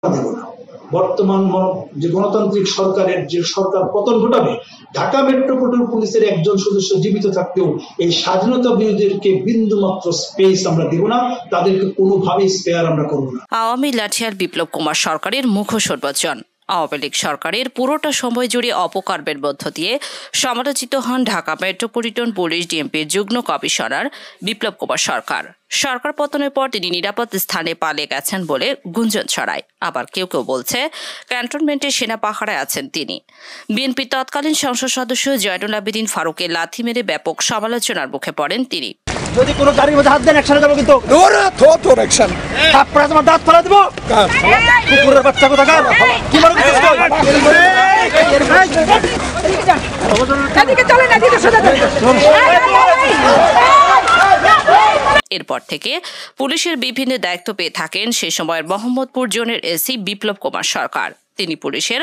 দেব না। বর্তমান যে গণতান্ত্রিক সরকারের যে সরকার পতন ঘটাবে, ঢাকা মেট্রোপলিটন পুলিশের একজন সদস্য জীবিত থাকতেও এই স্বাধীনতা বিরোধীদেরকে বিন্দুমাত্র স্পেস আমরা দেব না, তাদেরকে কোনোভাবেই স্পেয়ার আমরা করব না। আওয়ামী লাঠিয়াল বিপ্লব কুমার সরকারের মুখোশোন্মোচন। আওয়ামী লীগ সরকারের পুরোটা সময় জুড়ে অপকর্মের মধ্য দিয়ে সমালোচিত হন ঢাকা মেট্রোপলিটন পুলিশ ডিএমপির যুগ্ম কমিশনার বিপ্লব কুমার সরকার। সরকার পতনের পর তিনি নিরাপদ স্থানে পালিয়ে গেছেন বলে গুঞ্জন ছড়ায়। আবার কেউ কেউ বলছে ক্যান্টনমেন্টে সেনা পাহারায় আছেন তিনি। বিএনপির তৎকালীন সংসদ সদস্য জয়নুল আবেদিন ফারুককে লাথি মেরে ব্যাপক সমালোচনার মুখে পড়েন তিনি। যদি কোনো গাড়ির মধ্যে হাত দেন অ্যাকশনে যাবো, কিন্তু অ্যাকশন তারপরে তোমার দাঁত ফেলা দেবো। কুকুরের বাচ্চা কোথাকার কি মনে এরপর থেকে পুলিশের বিভিন্ন দায়িত্ব পেয়ে থাকেন সে সময়ের মোহাম্মদপুর জোনের এসি বিপ্লব কুমার সরকার। তিনি পুলিশের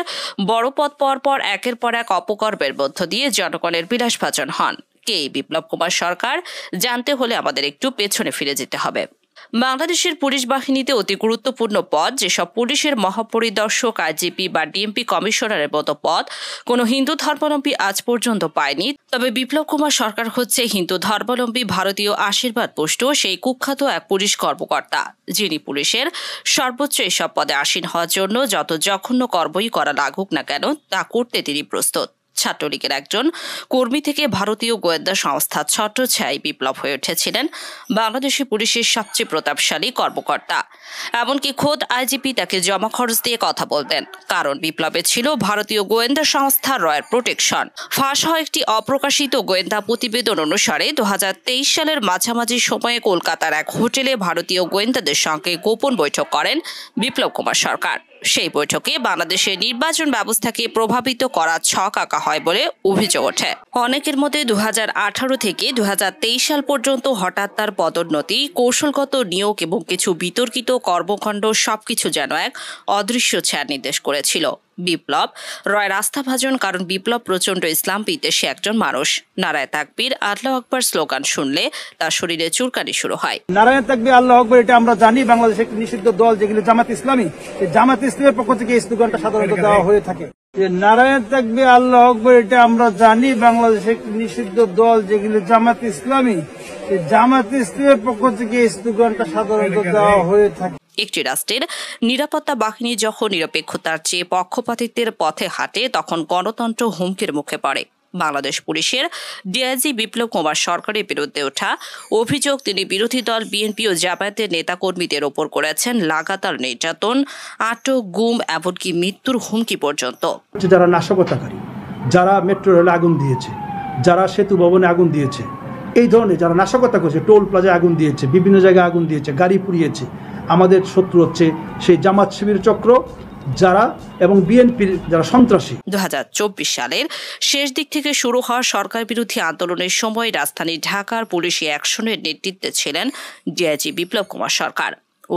বড় পদ পর একের পর এক অপকর্মের মধ্য দিয়ে জনগণের বিলাসভাজন হন। কে বিপ্লব কুমার সরকার জানতে হলে আমাদের একটু পেছনে ফিরে যেতে হবে। বাংলাদেশের পুলিশ বাহিনীতে অতি গুরুত্বপূর্ণ পদ, যেসব পুলিশের মহাপরিদর্শক, আইজিপি বা ডিএমপি কমিশনারের মতো পদ কোনো হিন্দু ধর্মাবলম্বী আজ পর্যন্ত পায়নি। তবে বিপ্লব কুমার সরকার হচ্ছে হিন্দু ধর্মাবলম্বী ভারতীয় আশীর্বাদ পুষ্ট সেই কুখ্যাত এক পুলিশ কর্মকর্তা, যিনি পুলিশের সর্বোচ্চ এসব পদে আসীন হওয়ার জন্য যত জঘন্য কর্মই করা লাগুক না কেন তা করতে তিনি প্রস্তুত। ছাত্রলীগের একজন কর্মী থেকে ভারতীয় গোয়েন্দা সংস্থা ছত্রছায়ায় বিপ্লব হয়ে উঠেছিলেন বাংলাদেশি পুলিশের সবচেয়ে প্রতাপশালী কর্মকর্তা। এমনকি খোদ আইজিপি তাকে জমা খরচ দিয়ে কথা বলতেন, কারণ বিপ্লবে ছিল ভারতীয় গোয়েন্দা সংস্থা রয়ের প্রোটেকশন। ফাঁস হয় একটি অপ্রকাশিত গোয়েন্দা প্রতিবেদন অনুসারে 2023 সালের মাঝামাঝি সময়ে কলকাতার এক হোটেলে ভারতীয় গোয়েন্দাদের সঙ্গে গোপন বৈঠক করেন বিপ্লব কুমার সরকার। সেই বৈঠকে বাংলাদেশের নির্বাচন ব্যবস্থাকে প্রভাবিত করার ছক আঁকা হয় বলে অভিযোগ ওঠে। অনেকের মতে 2018 থেকে 2023 সাল পর্যন্ত হঠাৎ তার পদোন্নতি, কৌশলগত নিয়োগ এবং কিছু বিতর্কিত কর্মকাণ্ড সবকিছু যেন এক অদৃশ্য ছায়া নির্দেশ করেছিল। বিপ্লব রয় রাস্তাভাজন, কারণ বিপ্লব প্রচণ্ড ইসলাম বিদ্বেষী একজন মানুষ। নারায়ে তাকবীর, আল্লাহু আকবার স্লোগান শুনলে তার শরীরে চুলকানি শুরু হয়। নারায়ে তাকবীর, আল্লাহু আকবার, এটা আমরা জানি বাংলাদেশে একটি নিষিদ্ধ দল যেগুলো জামাত ইসলামী, এই জামাত ইসলামের পক্ষ থেকে এই স্লোগানটা সাধারণত দেওয়া হয়ে থাকে। নারায়ে তাকবীর, আল্লাহু আকবার, এটা আমরা জানি বাংলাদেশে একটি নিষিদ্ধ দল যেগুলো জামাত ইসলামী, এই জামাত ইসলামের পক্ষ থেকে এই স্লোগানটা সাধারণত দেওয়া হয়ে থাকে। একটি রাষ্ট্রের নিরাপত্তা বাহিনী যখন নিরপেক্ষতার চেয়ে পক্ষপাতিত্বের পথে হাঁটে, তখন গণতন্ত্র হুমকির মুখে পড়ে। বাংলাদেশ পুলিশের ডিআইজি বিপ্লব কুমার সরকারের বিরুদ্ধে ওঠা অভিযোগ, তিনি বিরোধী দল বিএনপি ও জামায়াতের নেতাকর্মীদের ওপর করেছেন লাগাতার নির্যাতন, আটক, গুম, এমনকি মৃত্যুর হুমকি পর্যন্ত। যারা নাশকতাকারী, যারা মেট্রো রেলে আগুন দিয়েছে, যারা সেতু ভবনে আগুন দিয়েছে, এই ধরনের যারা নাশকতা করেছে, টোল প্লাজায় আগুন দিয়েছে, বিভিন্ন জায়গায় আগুন দিয়েছে, গাড়ি পুড়িয়েছে, আমাদের শত্রু হচ্ছে সেই জামাত শিবির চক্র যারা এবং বিএনপির যারা সন্ত্রাসী। 2024 সালের শেষ দিক থেকে শুরু হওয়া সরকার বিরোধী আন্দোলনের সময় রাজধানী ঢাকার পুলিশি অ্যাকশনের নেতৃত্বে ছিলেন ডিআইজি বিপ্লব কুমার সরকার।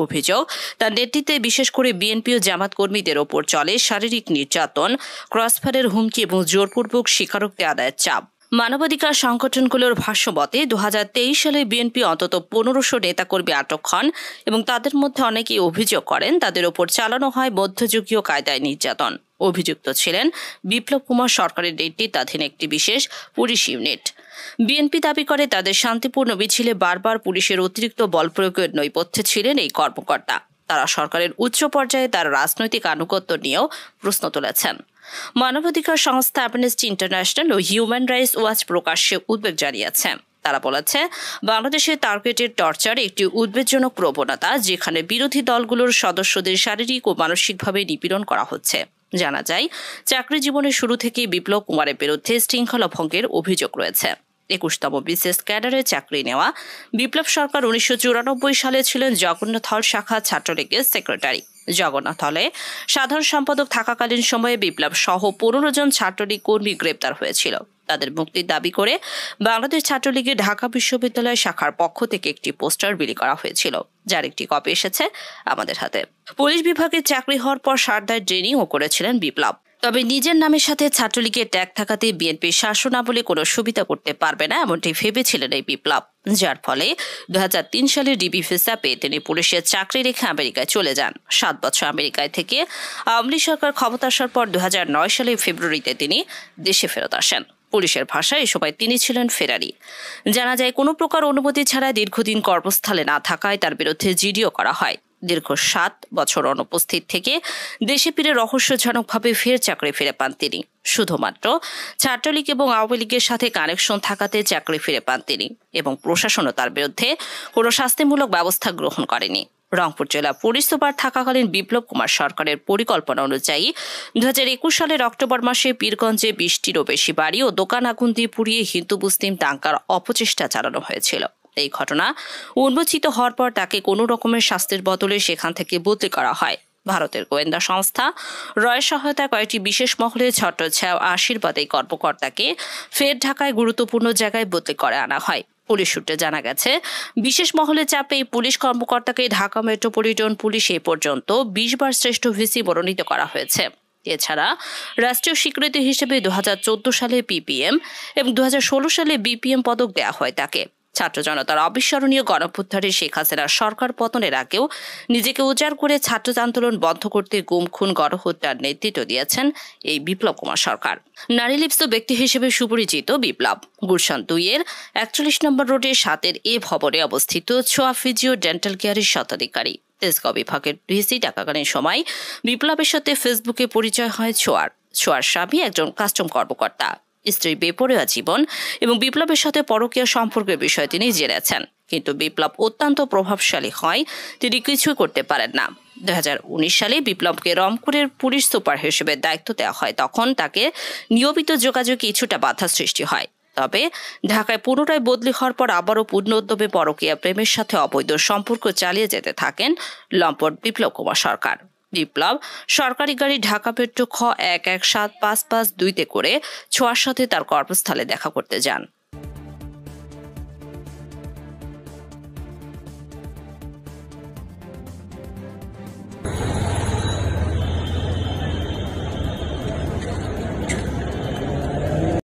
অভিযোগ, তার নেতৃত্বে বিশেষ করে বিএনপি ও জামাত কর্মীদের ওপর চলে শারীরিক নির্যাতন, ক্রসফায়ারের হুমকি এবং জোরপূর্বক স্বীকারোক্তি আদায়ের চাপ। মানবাধিকার সংগঠনগুলোর ভাষ্যমতে 2023 সালে বিএনপি অন্তত 1500 নেতাকর্মী আটক হন এবং তাদের মধ্যে অনেকেই অভিযোগ করেন তাদের ওপর চালানো হয় মধ্যযুগীয় কায়দায় নির্যাতন। অভিযুক্ত ছিলেন বিপ্লব কুমার সরকারের নেতৃত্বাধীন একটি বিশেষ পুলিশ ইউনিট। বিএনপি দাবি করে তাদের শান্তিপূর্ণ মিছিলে বারবার পুলিশের অতিরিক্ত বল প্রয়োগের নৈপথ্যে ছিলেন এই কর্মকর্তা। তারা সরকারের উচ্চ পর্যায়ে তার রাজনৈতিক আনুগত্য নিয়েও প্রশ্ন তুলেছেন। মানবাধিকার সংস্থা অ্যামনেস্টি ইন্টারন্যাশনাল ও হিউম্যান রাইটস ওয়াচ প্রকাশ্যে উদ্বেগ জানিয়েছে। তারা বলেছে, বাংলাদেশে টার্গেটেড টর্চার একটি উদ্বেগজনক প্রবণতা, যেখানে বিরোধী দলগুলোর সদস্যদের শারীরিক ও মানসিকভাবে নিপীড়ন করা হচ্ছে। জানা যায়, চাকরি জীবনের শুরু থেকে বিপ্লব কুমারের বিরুদ্ধে শৃঙ্খলা ভঙ্গের অভিযোগ রয়েছে। 21তম বিশেষ ক্যাডারে চাকরি নেওয়া বিপ্লব সরকার 1994 সালে ছিলেন জগন্নাথ হল শাখা ছাত্রলীগের সেক্রেটারি। জগন্নাথ হলে সাধারণ সম্পাদক থাকাকালীন সময়ে বিপ্লব সহ 15 জন ছাত্রলীগ কর্মী গ্রেপ্তার হয়েছিল। তাদের মুক্তির দাবি করে বাংলাদেশ ছাত্রলীগের ঢাকা বিশ্ববিদ্যালয় শাখার পক্ষ থেকে একটি পোস্টার বিলি করা হয়েছিল, যার একটি কপি এসেছে আমাদের হাতে। পুলিশ বিভাগে চাকরি হওয়ার পর সারদায় ট্রেনিংও করেছিলেন বিপ্লব। তবে নিজের নামের সাথে ছাত্রলীগের ট্যাগ থাকাতে বিএনপির শাসনামলে কোনো সুবিধা করতে পারবে না এমনটি ভেবেছিলেন এই বিপ্লব, যার ফলে 2003 সালে ডিবি ভিসা পেয়ে তিনি পুলিশের চাকরি রেখে আমেরিকায় চলে যান। 7 বছর আমেরিকায় থেকে আওয়ামী লীগ সরকার ক্ষমতা আসার পর 2009 সালে ফেব্রুয়ারিতে তিনি দেশে ফেরত আসেন। পুলিশের ভাষায় এই সময় তিনি ছিলেন ফেরারি। জানা যায় কোনো প্রকার অনুমতি ছাড়া দীর্ঘদিন কর্মস্থলে না থাকায় তার বিরুদ্ধে জিডিও করা হয়। দীর্ঘ 7 বছর অনুপস্থিত থেকে দেশে ফিরে রহস্যজনকভাবে ফের চাকরি ফিরে পান তিনি। শুধুমাত্র ছাত্রলীগ এবং আওয়ামী লীগের সাথে কানেকশন থাকাতে চাকরি ফিরে পান তিনি এবং প্রশাসনও তার বিরুদ্ধে কোনো শাস্তিমূলক ব্যবস্থা গ্রহণ করেনি। রংপুর জেলা পুলিশ সুপার থাকাকালীন বিপ্লব কুমার সরকারের পরিকল্পনা অনুযায়ী 2021 সালের অক্টোবর মাসে পীরগঞ্জে 20টিরও বেশি বাড়ি ও দোকান আগুন দিয়ে পুড়িয়ে হিন্দু মুসলিম দাঙ্গার অপচেষ্টা চালানো হয়েছিল। এই ঘটনা উন্মোচিত হওয়ার পর তাকে কোনো রকমের শাস্তির বদলে সেখান থেকে বদলি করা হয়। ভারতের গোয়েন্দা সংস্থা রয়ের সহায়তায় কয়েকটি বিশেষ মহলে ছত্রছায়া আশীর্বাদ এই কর্মকর্তাকে ফের ঢাকায় গুরুত্বপূর্ণ জায়গায় বদলি করে আনা হয়। পুলিশ সূত্রে জানা গেছে, বিশেষ মহলে চাপে এই পুলিশ কর্মকর্তাকে ঢাকা মেট্রোপলিটন পুলিশ এ পর্যন্ত 20 বার শ্রেষ্ঠ ভিসি মনোনীত করা হয়েছে। এছাড়া রাষ্ট্রীয় স্বীকৃতি হিসেবে 2014 সালে পিপিএম এবং 2016 সালে বিপিএম পদক দেওয়া হয় তাকে। ছাত্র জনতার অবিস্মরণীয় গণঅভ্যুত্থানে শেখ হাসিনার সরকার পতনের আগেও নিজেকে উজাড় করে ছাত্র আন্দোলন বন্ধ করতে গুম খুন গণহত্যার নেতৃত্ব দিয়েছেন এই বিপ্লব কুমার সরকার। নারী লিপ্ত ব্যক্তি হিসেবে সুপরিচিত বিপ্লব গুলশান 2-এর 41 নম্বর রোডে 7-এর এ ভবনে অবস্থিত ছোয়া ফিজিও ডেন্টাল কেয়ারের স্বত্বাধিকারী। তেজগাঁও বিভাগের ডিসি টাকাকালীন সময় বিপ্লবের সাথে ফেসবুকে পরিচয় হয় ছোয়ার স্বামী একজন কাস্টম কর্মকর্তা। স্ত্রীর বেপরোয়া জীবন এবং বিপ্লবের সাথে পরকীয়া সম্পর্কের বিষয়ে তিনি জেনেছেন, কিন্তু বিপ্লব অত্যন্ত প্রভাবশালী হয় তিনি কিছুই করতে পারেন না। 2019 সালে বিপ্লবকে রংপুরের পুলিশ সুপার হিসেবে দায়িত্ব দেওয়া হয়। তখন তাকে নিয়মিত যোগাযোগ কিছুটা বাধা সৃষ্টি হয়। তবে ঢাকায় পুনরায় বদলি হওয়ার পর আবারও পূর্ণ উদ্যমে পরকীয়া প্রেমের সাথে অবৈধ সম্পর্ক চালিয়ে যেতে থাকেন লম্পট বিপ্লব কুমার সরকার। বিপ্লব সরকারি গাড়ি ঢাকা মেট্রো খ 11755 2-তে করে ছোয়ার সাথে তার কর্মস্থলে দেখা করতে যান।